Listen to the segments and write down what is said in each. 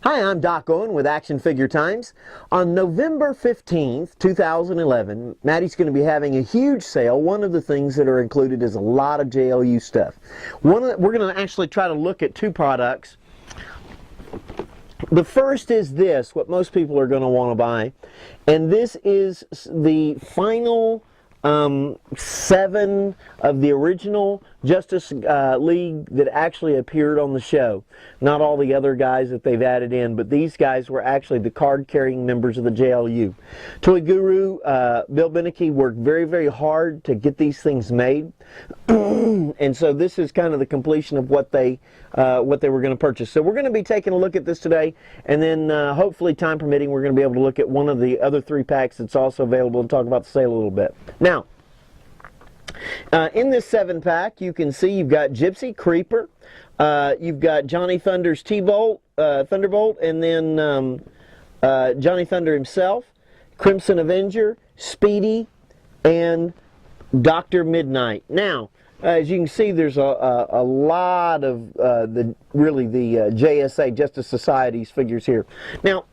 Hi, I'm Doc Owen with Action Figure Times. On November 15th, 2011, Matty's going to be having a huge sale. One of the things that are included is a lot of JLU stuff. We're going to actually try to look at two products. The first is this, what most people are going to want to buy, and this is the final 7 of the original Justice League that actually appeared on the show. Not all the other guys that they've added in, but these guys were actually the card-carrying members of the JLU. Toy Guru, Bill Beneke worked very, very hard to get these things made, and so this is kind of the completion of what they were going to purchase. So we're going to be taking a look at this today, and then hopefully, time permitting, we're going to be able to look at one of the other 3 packs that's also available and talk about the sale a little bit. Now, in this 7-pack, you can see you've got Gypsy, Creeper, you've got Johnny Thunder's T-Bolt, Thunderbolt, and then Johnny Thunder himself, Crimson Avenger, Speedy, and Dr. Mid-Nite. Now, as you can see, there's a lot of the JSA, Justice Society's figures here. Now,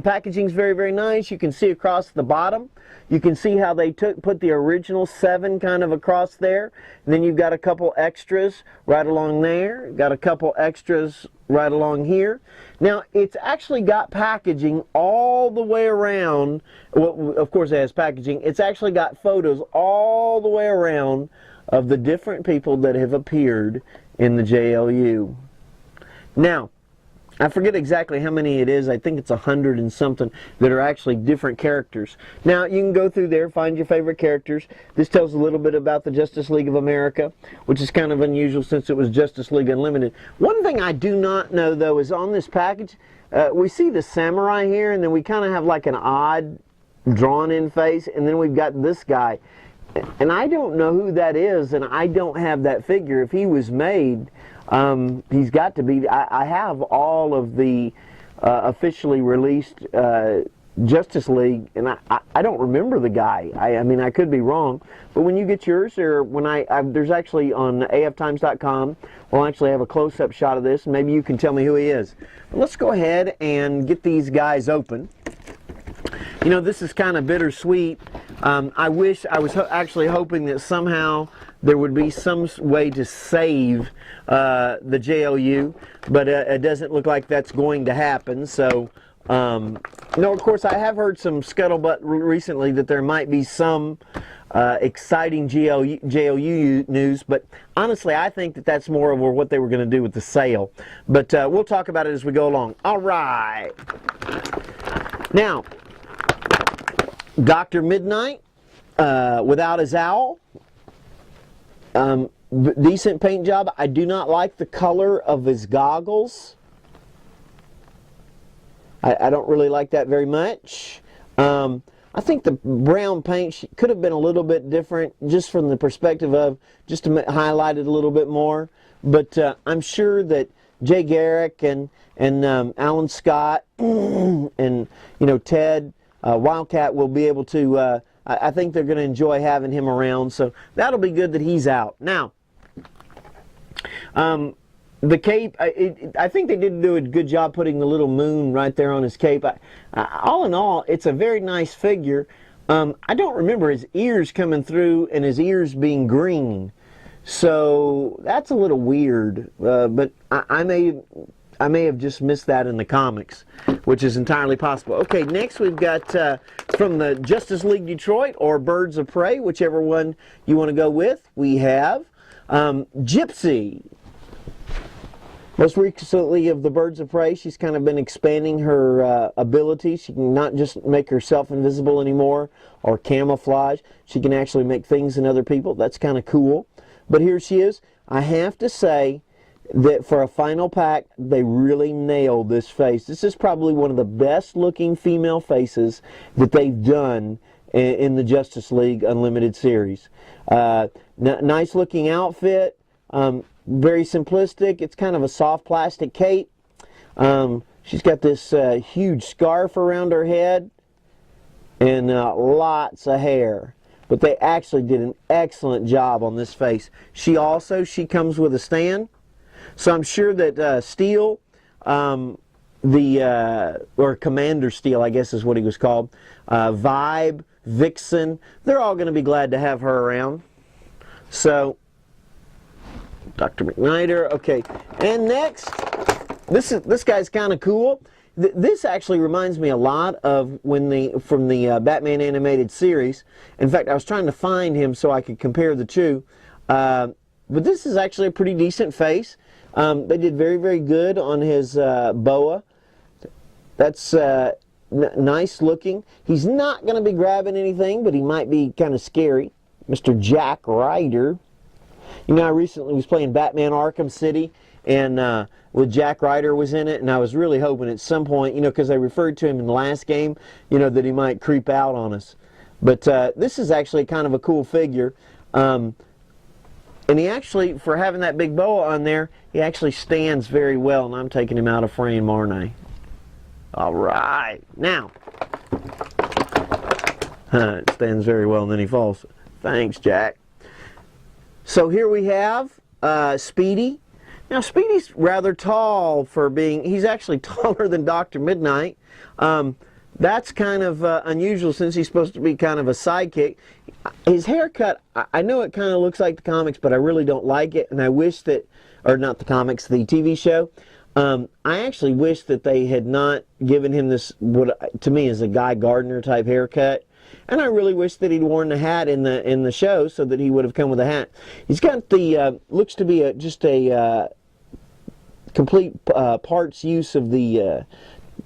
packaging's very, very nice. You can see across the bottom. You can see how they put the original 7 kind of across there. And then you've got a couple extras right along there. Got a couple extras right along here. Now, it's actually got packaging all the way around. Well, of course, it has packaging. It's actually got photos all the way around of the different people that have appeared in the JLU. Now, I forget exactly how many it is. I think it's 100 and something that are actually different characters. Now, you can go through there, find your favorite characters. This tells a little bit about the Justice League of America, which is kind of unusual since it was Justice League Unlimited. One thing I do not know, though, is on this package, we see the samurai here, and then we kind of have like an odd drawn-in face, and then we've got this guy. And I don't know who that is, and I don't have that figure. If he was made, he's got to be. I have all of the officially released Justice League, and I don't remember the guy. I mean, I could be wrong, but when you get yours, or when there's actually on aftimes.com, we'll actually have a close-up shot of this, and maybe you can tell me who he is. But let's go ahead and get these guys open. You know, this is kind of bittersweet. I wish I was actually hoping that somehow there would be some way to save the JLU, but it doesn't look like that's going to happen. So, no, of course, I have heard some scuttlebutt recently that there might be some exciting JLU news, but honestly, I think that that's more of what they were going to do with the sale. But we'll talk about it as we go along. All right. Now, Dr. Mid-Nite, without his owl, decent paint job. I do not like the color of his goggles. I don't really like that very much. I think the brown paint could have been a little bit different, just from the perspective of just to highlight it a little bit more. But I'm sure that Jay Garrick and Alan Scott and Ted Wildcat will be able to, I think they're going to enjoy having him around, so that'll be good that he's out. Now, the cape, I think they did do a good job putting the little moon right there on his cape. All in all, it's a very nice figure. I don't remember his ears coming through and his ears being green, so that's a little weird, but I may have just missed that in the comics, which is entirely possible. Okay, next we've got from the Justice League Detroit, or Birds of Prey, whichever one you want to go with, we have Gypsy. Most recently of the Birds of Prey, she's kind of been expanding her abilities. She can not just make herself invisible anymore or camouflage. She can actually make things in other people. That's kind of cool. But here she is. I have to say that for a final pack, they really nailed this face. This is probably one of the best looking female faces that they've done in the Justice League Unlimited series. Nice looking outfit, very simplistic. It's kind of a soft plastic cape. She's got this huge scarf around her head and lots of hair. But they actually did an excellent job on this face. She comes with a stand. So I'm sure that Steel or Commander Steel, I guess is what he was called. Vibe, Vixen, they're all going to be glad to have her around. So, Dr. McNider, okay. And next, this guy's kind of cool. This actually reminds me a lot of from the Batman animated series. In fact, I was trying to find him so I could compare the two. But this is actually a pretty decent face. They did very, very good on his boa. That's nice looking. He's not going to be grabbing anything, but he might be kind of scary. Mr. Jack Ryder. You know, I recently was playing Batman Arkham City, and with Jack Ryder was in it, and I was really hoping at some point, you know, because I referred to him in the last game, you know, that he might creep out on us. But this is actually kind of a cool figure. And he actually, for having that big boa on there, he actually stands very well, and I'm taking him out of frame, aren't I? All right. Now, it stands very well, and then he falls. Thanks, Jack. So here we have Speedy. Now, Speedy's rather tall for being, he's actually taller than Dr. Mid-Nite. That's kind of unusual since he's supposed to be kind of a sidekick. His haircut, I know it kind of looks like the comics, but I really don't like it, and I wish that, or not the comics, the TV show. I actually wish that they had not given him this, what to me is a Guy Gardner type haircut. And I really wish that he'd worn the hat in the show so that he would have come with a hat. He's got the, looks to be just a complete parts use of the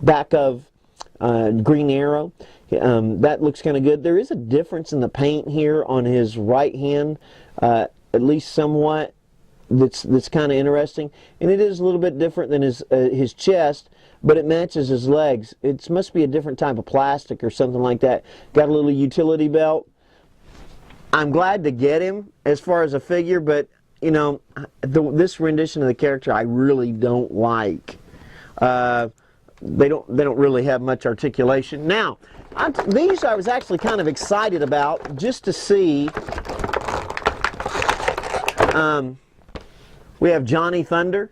back of Green Arrow. That looks kind of good. There is a difference in the paint here on his right hand, at least somewhat. That's kind of interesting, and it is a little bit different than his chest, but it matches his legs. It must be a different type of plastic or something like that. Got a little utility belt. I'm glad to get him as far as a figure, but you know, this rendition of the character I really don't like. They don't really have much articulation. Now, these I was actually kind of excited about just to see. We have Johnny Thunder.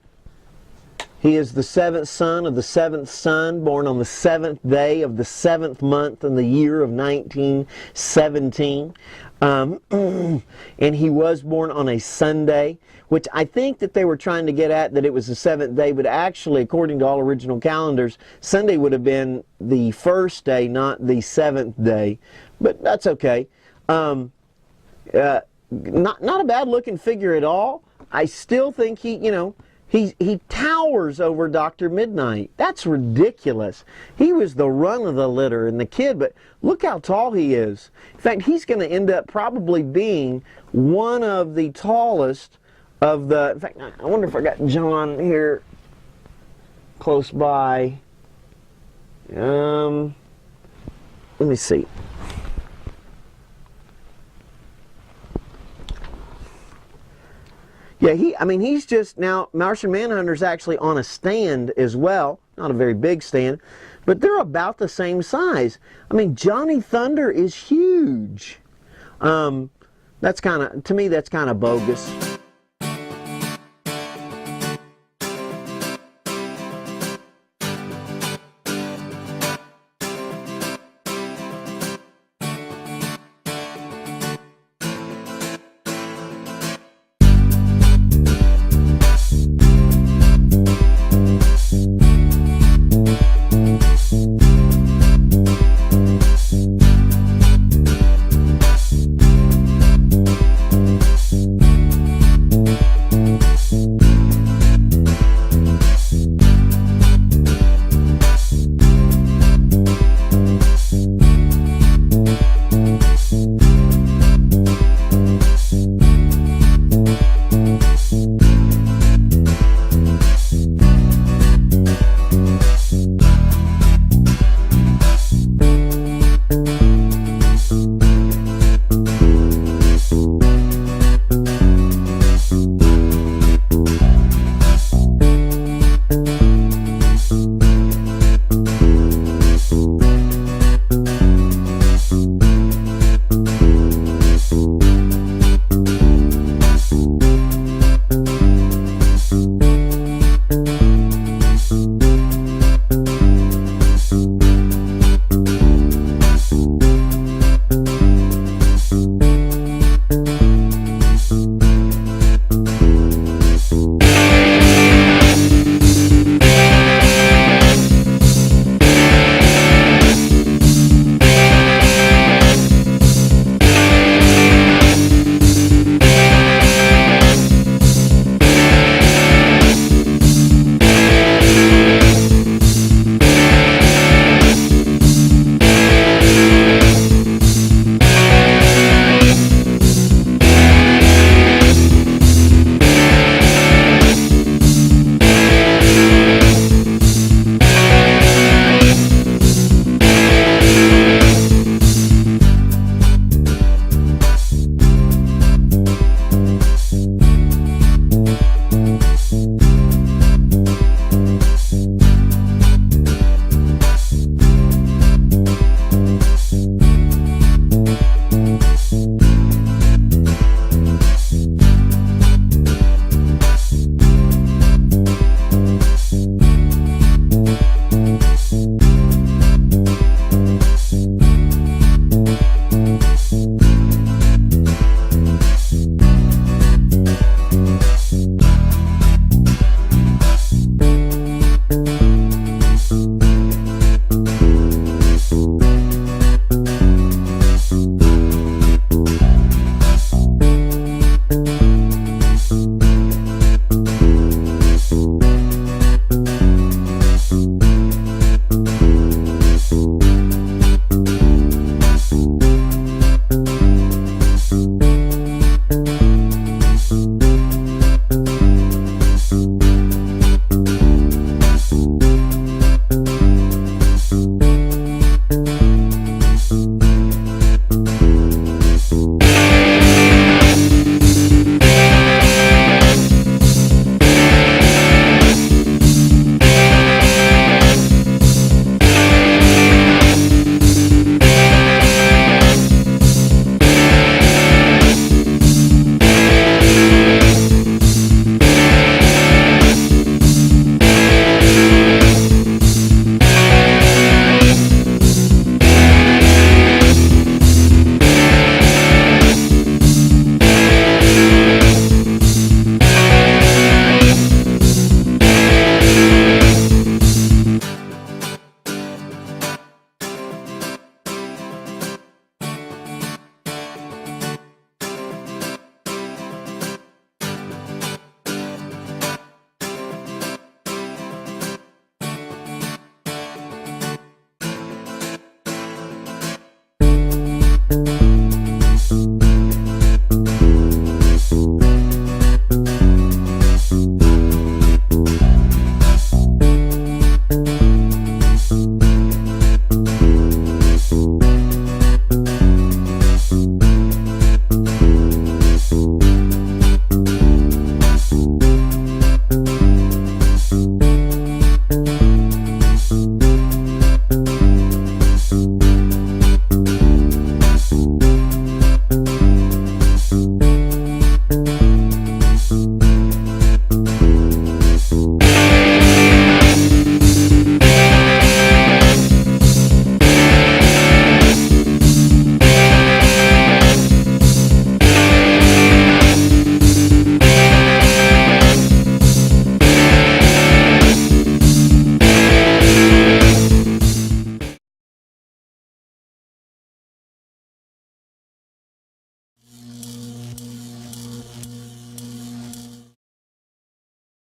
He is the 7th son of the 7th son, born on the 7th day of the 7th month in the year of 1917. And he was born on a Sunday, which I think that they were trying to get at that it was the 7th day, but actually, according to all original calendars, Sunday would have been the 1st day, not the 7th day. But that's okay. Not a bad looking figure at all. I still think he towers over Dr. Mid-Nite. That's ridiculous. He was the run of the litter and the kid, but look how tall he is. In fact, he's going to end up probably being one of the tallest of the, in fact, I wonder if I got John here close by. Let me see. Yeah, he's just, now, Martian Manhunter's actually on a stand as well. Not a very big stand, but they're about the same size. I mean, Johnny Thunder is huge. That's kind of, to me, that's kind of bogus.